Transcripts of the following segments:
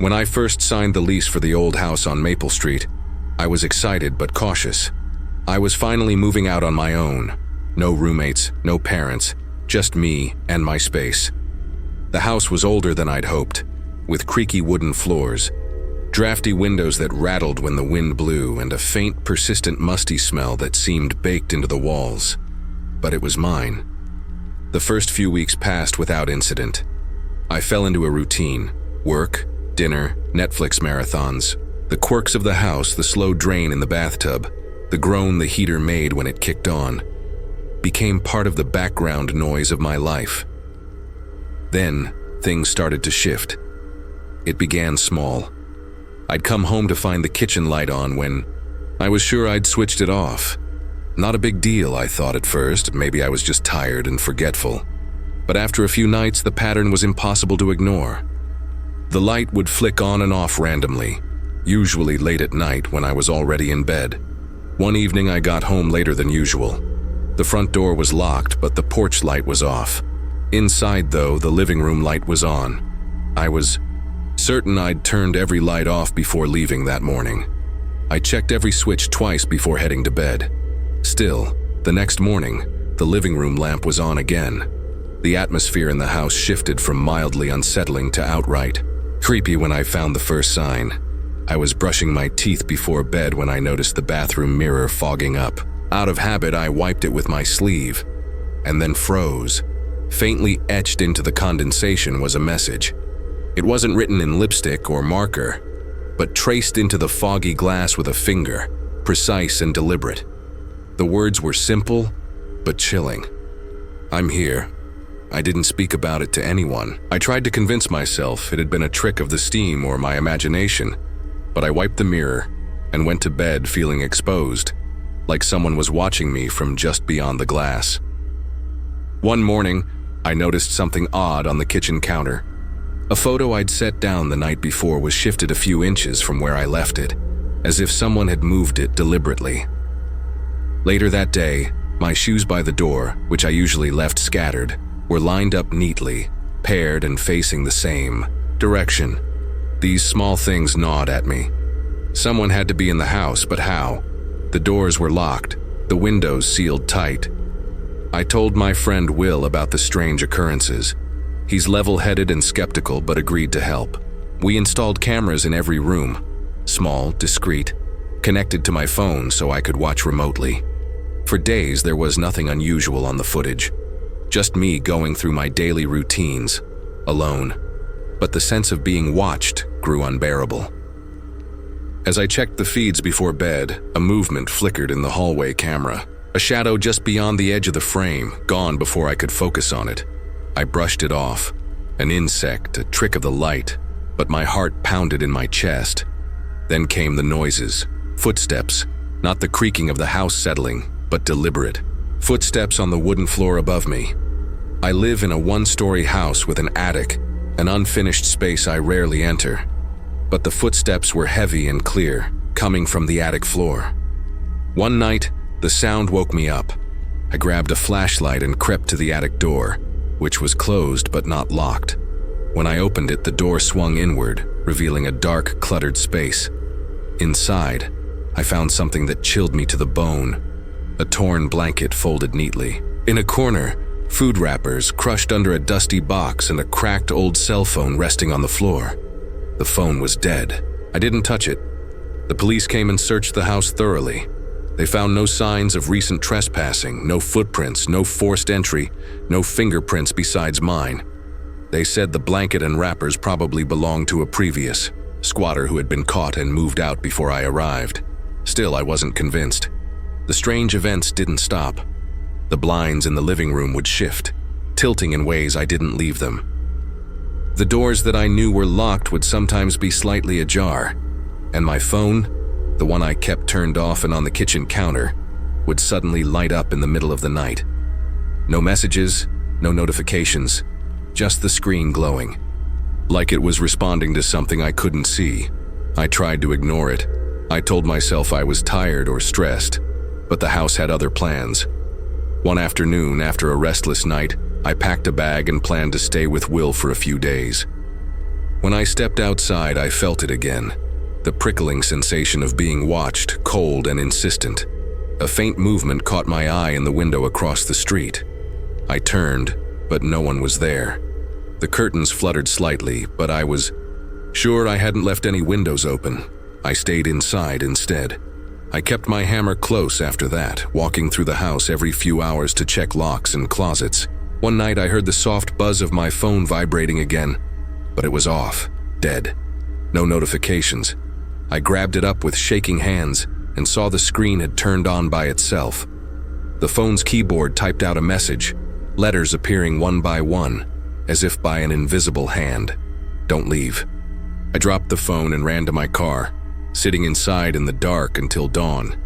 When I first signed the lease for the old house on Maple Street, I was excited but cautious. I was finally moving out on my own. No roommates, no parents, just me and my space. The house was older than I'd hoped, with creaky wooden floors, drafty windows that rattled when the wind blew, and a faint, persistent musty smell that seemed baked into the walls. But it was mine. The first few weeks passed without incident. I fell into a routine: work, dinner, Netflix marathons. The quirks of the house, the slow drain in the bathtub, the groan the heater made when it kicked on, became part of the background noise of my life. Then, things started to shift. It began small. I'd come home to find the kitchen light on when I was sure I'd switched it off. Not a big deal, I thought at first. Maybe I was just tired and forgetful. But after a few nights, the pattern was impossible to ignore. The light would flick on and off randomly, usually late at night when I was already in bed. One evening I got home later than usual. The front door was locked, but the porch light was off. Inside, though, the living room light was on. I was certain I'd turned every light off before leaving that morning. I checked every switch twice before heading to bed. Still, the next morning, the living room lamp was on again. The atmosphere in the house shifted from mildly unsettling to outright creepy when I found the first sign. I was brushing my teeth before bed when I noticed the bathroom mirror fogging up. Out of habit, I wiped it with my sleeve, and then froze. Faintly etched into the condensation was a message. It wasn't written in lipstick or marker, but traced into the foggy glass with a finger, precise and deliberate. The words were simple, but chilling. "I'm here." I didn't speak about it to anyone. I tried to convince myself it had been a trick of the steam or my imagination, but I wiped the mirror and went to bed feeling exposed, like someone was watching me from just beyond the glass. One morning, I noticed something odd on the kitchen counter. A photo I'd set down the night before was shifted a few inches from where I left it, as if someone had moved it deliberately. Later that day, my shoes by the door, which I usually left scattered, were lined up neatly, paired and facing the same direction. These small things gnawed at me. Someone had to be in the house, but how? The doors were locked, the windows sealed tight. I told my friend Will about the strange occurrences. He's level-headed and skeptical, but agreed to help. We installed cameras in every room, small, discreet, connected to my phone so I could watch remotely. For days, there was nothing unusual on the footage. Just me going through my daily routines, alone. But the sense of being watched grew unbearable. As I checked the feeds before bed, a movement flickered in the hallway camera. A shadow just beyond the edge of the frame, gone before I could focus on it. I brushed it off. An insect, a trick of the light, but my heart pounded in my chest. Then came the noises. Footsteps, not the creaking of the house settling, but deliberate. Footsteps on the wooden floor above me. I live in a one-story house with an attic, an unfinished space I rarely enter. But the footsteps were heavy and clear, coming from the attic floor. One night, the sound woke me up. I grabbed a flashlight and crept to the attic door, which was closed but not locked. When I opened it, the door swung inward, revealing a dark, cluttered space. Inside, I found something that chilled me to the bone. A torn blanket folded neatly. In a corner, food wrappers crushed under a dusty box and a cracked old cell phone resting on the floor. The phone was dead. I didn't touch it. The police came and searched the house thoroughly. They found no signs of recent trespassing, no footprints, no forced entry, no fingerprints besides mine. They said the blanket and wrappers probably belonged to a previous squatter who had been caught and moved out before I arrived. Still, I wasn't convinced. The strange events didn't stop. The blinds in the living room would shift, tilting in ways I didn't leave them. The doors that I knew were locked would sometimes be slightly ajar, and my phone, the one I kept turned off and on the kitchen counter, would suddenly light up in the middle of the night. No messages, no notifications, just the screen glowing. Like it was responding to something I couldn't see. I tried to ignore it. I told myself I was tired or stressed, but the house had other plans. One afternoon, after a restless night, I packed a bag and planned to stay with Will for a few days. When I stepped outside, I felt it again. The prickling sensation of being watched, cold and insistent. A faint movement caught my eye in the window across the street. I turned, but no one was there. The curtains fluttered slightly, but I was sure I hadn't left any windows open. I stayed inside instead. I kept my hammer close after that, walking through the house every few hours to check locks and closets. One night I heard the soft buzz of my phone vibrating again, but it was off, dead. No notifications. I grabbed it up with shaking hands and saw the screen had turned on by itself. The phone's keyboard typed out a message, letters appearing one by one, as if by an invisible hand. Don't leave. I dropped the phone and ran to my car, sitting inside in the dark until dawn.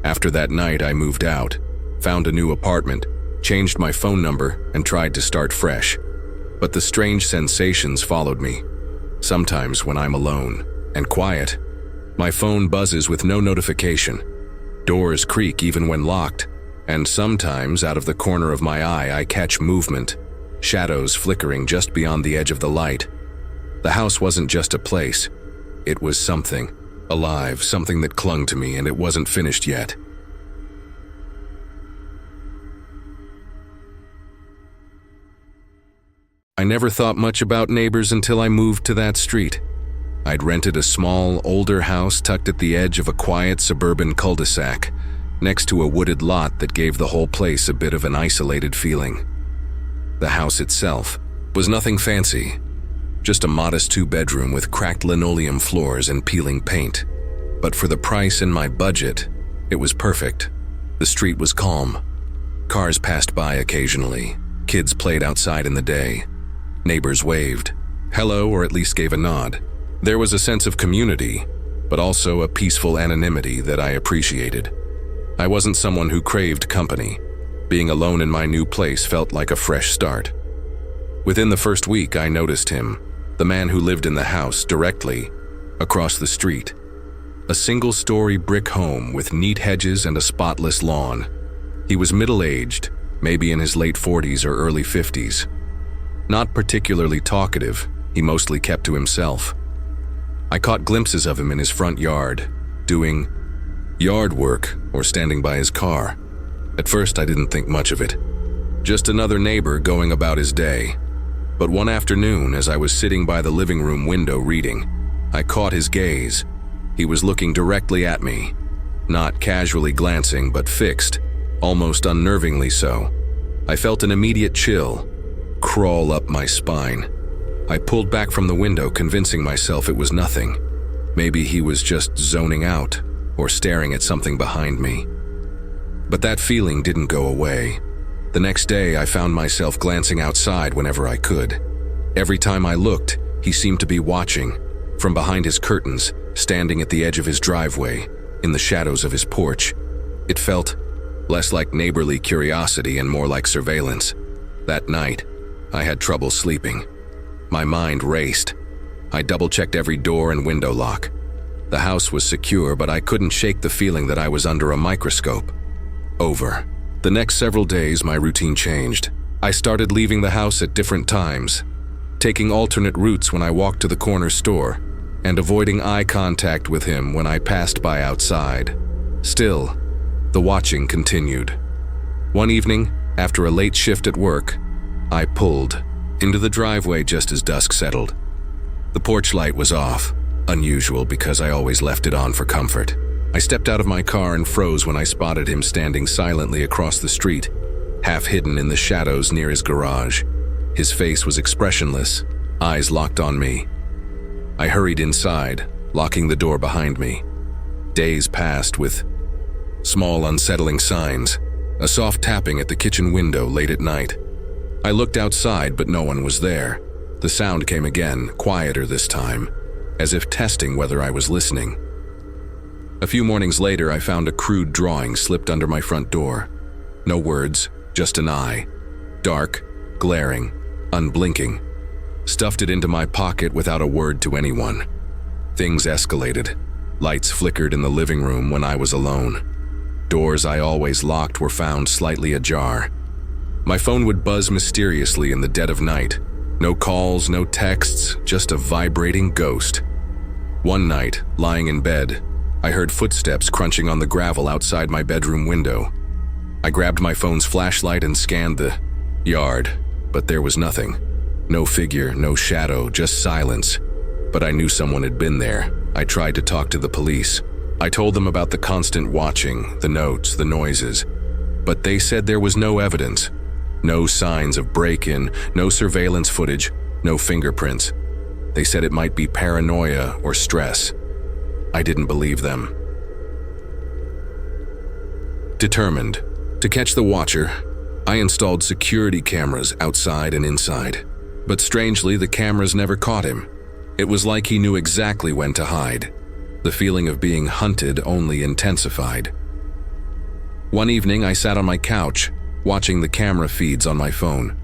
After that night, I moved out, found a new apartment, changed my phone number, and tried to start fresh. But the strange sensations followed me. Sometimes when I'm alone and quiet, my phone buzzes with no notification. Doors creak even when locked, and sometimes out of the corner of my eye I catch movement, shadows flickering just beyond the edge of the light. The house wasn't just a place. It was something. Alive, something that clung to me, and it wasn't finished yet. I never thought much about neighbors until I moved to that street. I'd rented a small, older house tucked at the edge of a quiet suburban cul-de-sac, next to a wooded lot that gave the whole place a bit of an isolated feeling. The house itself was nothing fancy. Just a modest 2-bedroom with cracked linoleum floors and peeling paint. But for the price and my budget, it was perfect. The street was calm. Cars passed by occasionally. Kids played outside in the day. Neighbors waved, hello, or at least gave a nod. There was a sense of community, but also a peaceful anonymity that I appreciated. I wasn't someone who craved company. Being alone in my new place felt like a fresh start. Within the first week, I noticed him. The man who lived in the house directly across the street. A single-story brick home with neat hedges and a spotless lawn. He was middle-aged, maybe in his late 40s or early 50s. Not particularly talkative, he mostly kept to himself. I caught glimpses of him in his front yard, doing yard work or standing by his car. At first, I didn't think much of it. Just another neighbor going about his day. But one afternoon, as I was sitting by the living room window reading, I caught his gaze. He was looking directly at me, not casually glancing, but fixed, almost unnervingly so. I felt an immediate chill crawl up my spine. I pulled back from the window, convincing myself it was nothing. Maybe he was just zoning out or staring at something behind me. But that feeling didn't go away. The next day, I found myself glancing outside whenever I could. Every time I looked, he seemed to be watching, from behind his curtains, standing at the edge of his driveway, in the shadows of his porch. It felt less like neighborly curiosity and more like surveillance. That night, I had trouble sleeping. My mind raced. I double-checked every door and window lock. The house was secure, but I couldn't shake the feeling that I was under a microscope. Over. The next several days, my routine changed. I started leaving the house at different times, taking alternate routes when I walked to the corner store, and avoiding eye contact with him when I passed by outside. Still, the watching continued. One evening, after a late shift at work, I pulled into the driveway just as dusk settled. The porch light was off, unusual because I always left it on for comfort. I stepped out of my car and froze when I spotted him standing silently across the street, half hidden in the shadows near his garage. His face was expressionless, eyes locked on me. I hurried inside, locking the door behind me. Days passed with small unsettling signs, a soft tapping at the kitchen window late at night. I looked outside, but no one was there. The sound came again, quieter this time, as if testing whether I was listening. A few mornings later, I found a crude drawing slipped under my front door. No words, just an eye. Dark, glaring, unblinking. Stuffed it into my pocket without a word to anyone. Things escalated. Lights flickered in the living room when I was alone. Doors I always locked were found slightly ajar. My phone would buzz mysteriously in the dead of night, No calls, no texts, just a vibrating ghost. One night, lying in bed, I heard footsteps crunching on the gravel outside my bedroom window. I grabbed my phone's flashlight and scanned the yard, but there was nothing. No figure, no shadow, just silence. But I knew someone had been there. I tried to talk to the police. I told them about the constant watching, the notes, the noises. But they said there was no evidence. No signs of break-in, no surveillance footage, no fingerprints. They said it might be paranoia or stress. I didn't believe them. Determined to catch the watcher, I installed security cameras outside and inside. But strangely, the cameras never caught him. It was like he knew exactly when to hide. The feeling of being hunted only intensified. One evening, I sat on my couch, watching the camera feeds on my phone.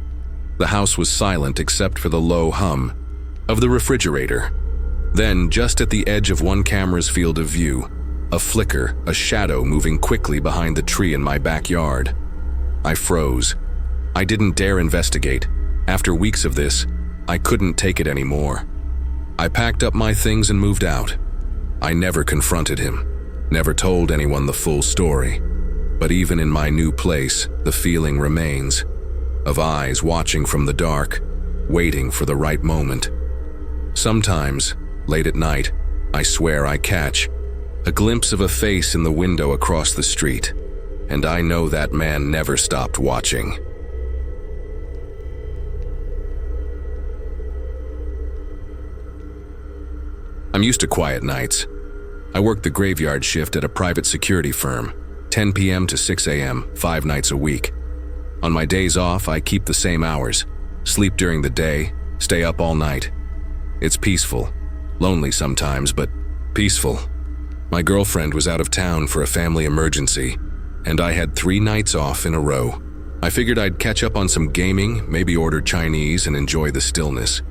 The house was silent except for the low hum of the refrigerator. Then, just at the edge of one camera's field of view, a flicker, a shadow moving quickly behind the tree in my backyard. I froze. I didn't dare investigate. After weeks of this, I couldn't take it anymore. I packed up my things and moved out. I never confronted him, never told anyone the full story. But even in my new place, the feeling remains, of eyes watching from the dark, waiting for the right moment. Sometimes, late at night, I swear I catch a glimpse of a face in the window across the street, and I know that man never stopped watching. I'm used to quiet nights. I work the graveyard shift at a private security firm, 10 p.m. to 6 a.m., 5 nights a week. On my days off, I keep the same hours, sleep during the day, stay up all night. It's peaceful, lonely sometimes, but peaceful. My girlfriend was out of town for a family emergency, and I had 3 nights off in a row. I figured I'd catch up on some gaming, maybe order Chinese and enjoy the stillness.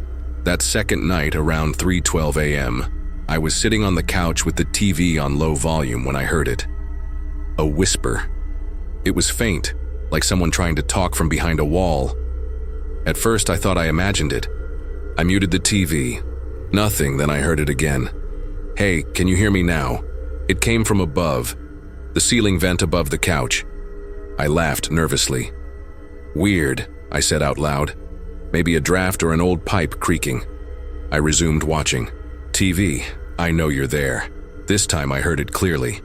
That second night, around 3:12 a.m., I was sitting on the couch with the TV on low volume when I heard it. A whisper. It was faint, like someone trying to talk from behind a wall. At first, I thought I imagined it. I muted the TV. Nothing, then I heard it again. "Hey, can you hear me now?" It came from above, the ceiling vent above the couch. I laughed nervously. "Weird," I said out loud. "Maybe a draft or an old pipe creaking." I resumed watching. "TV, I know you're there." This time I heard it clearly.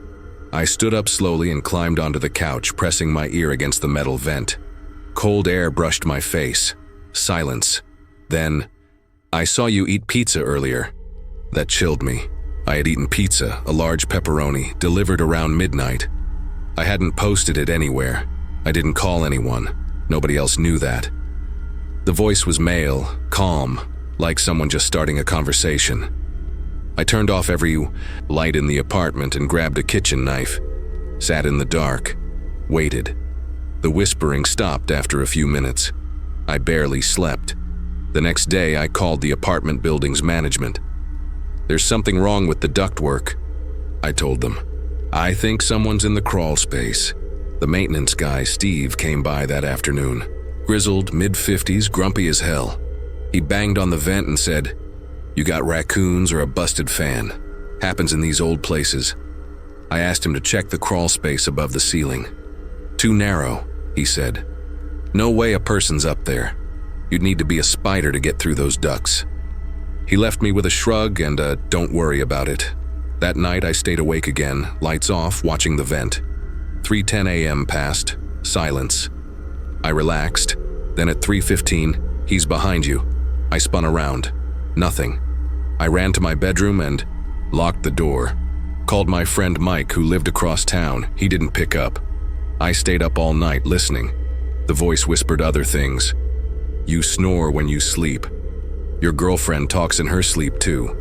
I stood up slowly and climbed onto the couch, pressing my ear against the metal vent. Cold air brushed my face. Silence. Then, "I saw you eat pizza earlier." That chilled me. I had eaten pizza, a large pepperoni, delivered around midnight. I hadn't posted it anywhere. I didn't call anyone. Nobody else knew that. The voice was male, calm, like someone just starting a conversation. I turned off every light in the apartment and grabbed a kitchen knife. Sat in the dark. Waited. The whispering stopped after a few minutes. I barely slept. The next day, I called the apartment building's management. "There's something wrong with the ductwork," I told them. "I think someone's in the crawl space." The maintenance guy, Steve, came by that afternoon. Grizzled, mid-50s, grumpy as hell. He banged on the vent and said, "You got raccoons or a busted fan. Happens in these old places." I asked him to check the crawl space above the ceiling. "Too narrow," he said. "No way a person's up there. You'd need to be a spider to get through those ducts." He left me with a shrug and a "don't worry about it." That night I stayed awake again, lights off, watching the vent. 3:10 a.m. passed. Silence. I relaxed. Then at 3:15, "He's behind you." I spun around. Nothing. I ran to my bedroom and locked the door. Called my friend Mike, who lived across town. He didn't pick up. I stayed up all night listening. The voice whispered other things. "You snore when you sleep. Your girlfriend talks in her sleep too.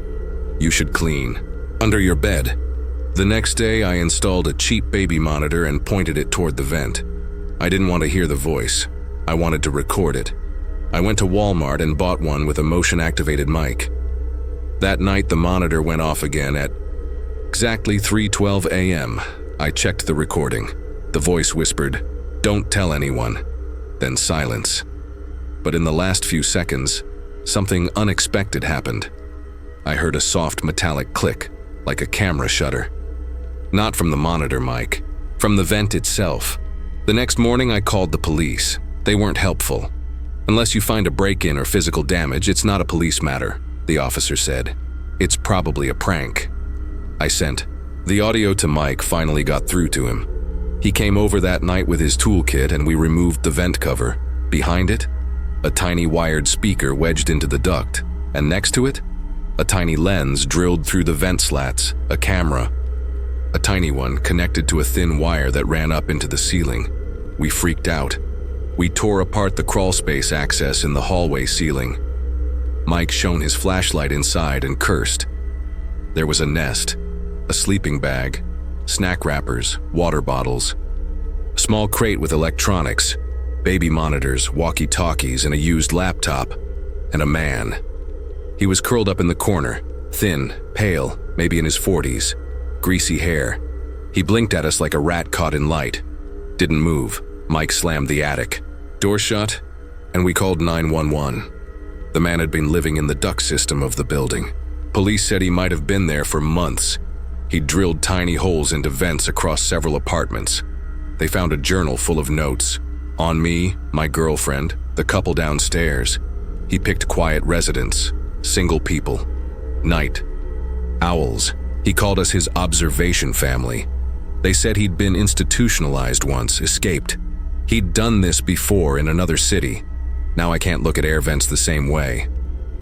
You should clean. Under your bed." The next day, I installed a cheap baby monitor and pointed it toward the vent. I didn't want to hear the voice. I wanted to record it. I went to Walmart and bought one with a motion-activated mic. That night, the monitor went off again at exactly 3:12 a.m. I checked the recording. The voice whispered, "Don't tell anyone." Then silence. But in the last few seconds, something unexpected happened. I heard a soft metallic click, like a camera shutter. Not from the monitor, Mike. From the vent itself. The next morning I called the police. They weren't helpful. Unless you find a break-in or physical damage, it's not a police matter, the officer said. It's probably a prank. I sent the audio to Mike. Finally got through to him. He came over that night with his toolkit and we removed the vent cover. Behind it, a tiny wired speaker wedged into the duct, and next to it, a tiny lens drilled through the vent slats, a camera. A tiny one connected to a thin wire that ran up into the ceiling. We freaked out. We tore apart the crawlspace access in the hallway ceiling. Mike shone his flashlight inside and cursed. There was a nest, a sleeping bag, snack wrappers, water bottles, a small crate with electronics, baby monitors, walkie-talkies, and a used laptop, and a man. He was curled up in the corner, thin, pale, maybe in his 40s, greasy hair. He blinked at us like a rat caught in light. Didn't move. Mike slammed the attic. Door shut, and we called 911. The man had been living in the duct system of the building. Police said he might have been there for months. He drilled tiny holes into vents across several apartments. They found a journal full of notes. On me, my girlfriend, the couple downstairs. He picked quiet residents, single people, night, owls. He called us his observation family. They said he'd been institutionalized once, escaped. He'd done this before in another city. Now I can't look at air vents the same way.